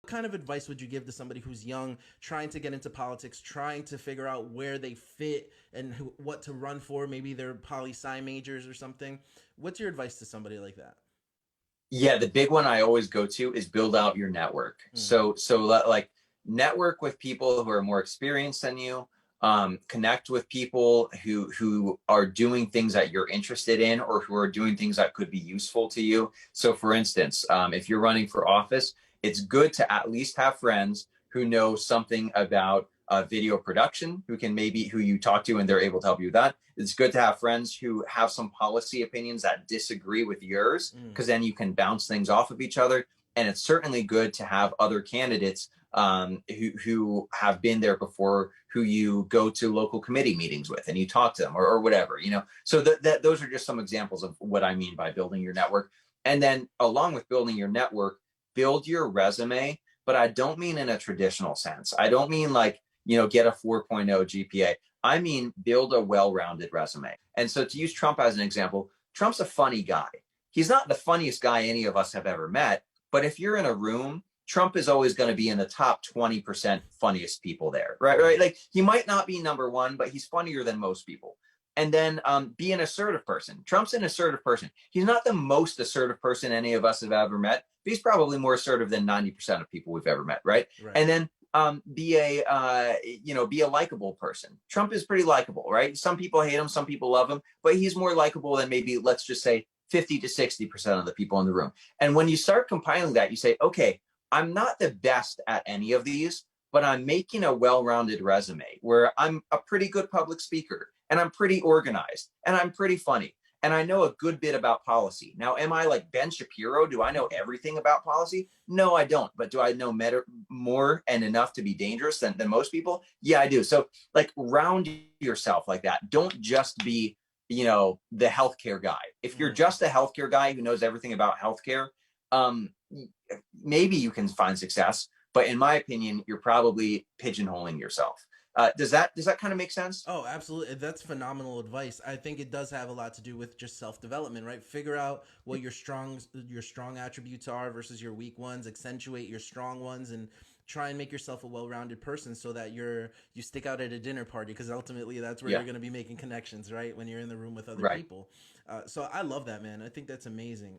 kind of advice would you give to somebody who's young, trying to get into politics, trying to figure out where they fit and what to run for? Maybe they're poli sci majors or something. What's your advice to somebody like that? Yeah, the big one I always go to is build out your network. Mm, Like network with people who are more experienced than you. Connect with people who are doing things that you're interested in or who are doing things that could be useful to you. So, for instance, if you're running for office, it's good to at least have friends who know something about video production, who you talk to and they're able to help you with that. It's good to have friends who have some policy opinions that disagree with yours, mm, because then you can bounce things off of each other. And it's certainly good to have other candidates who have been there before, who you go to local committee meetings with and you talk to them, or whatever, you know. So those are just some examples of what I mean by building your network. And then along with building your network, build your resume. But I don't mean in a traditional sense. I don't mean like, get a 4.0 GPA. I mean, build a well-rounded resume. And so to use Trump as an example, Trump's a funny guy. He's not the funniest guy any of us have ever met, but if you're in a room, Trump is always going to be in the top 20% funniest people there, right? Right. mm, Like he might not be number one, but he's funnier than most people. And then be an assertive person. Trump's an assertive person. He's not the most assertive person any of us have ever met, but he's probably more assertive than 90% of people we've ever met, right? right. And then be a likable person. Trump is pretty likable, right? Some people hate him, some people love him, but he's more likable than maybe, let's just say, 50 to 60% of the people in the room. And when you start compiling that, you say, okay, I'm not the best at any of these, but I'm making a well-rounded resume where I'm a pretty good public speaker and I'm pretty organized and I'm pretty funny and I know a good bit about policy. Now, am I like Ben Shapiro? Do I know everything about policy? No, I don't. But do I know more and enough to be dangerous than most people? Yeah, I do. So, like, round yourself like that. Don't just be, the healthcare guy. If you're Mm. just a healthcare guy who knows everything about healthcare, um, maybe you can find success. But in my opinion, you're probably pigeonholing yourself. Does that kind of make sense? Oh, absolutely. That's phenomenal advice. I think it does have a lot to do with just self-development, right? Figure out what your strong attributes are versus your weak ones, accentuate your strong ones and try and make yourself a well-rounded person so that you stick out at a dinner party because ultimately that's where you're Yeah, going to be making connections, right? When you're in the room with other right. people. So I love that, man. I think that's amazing.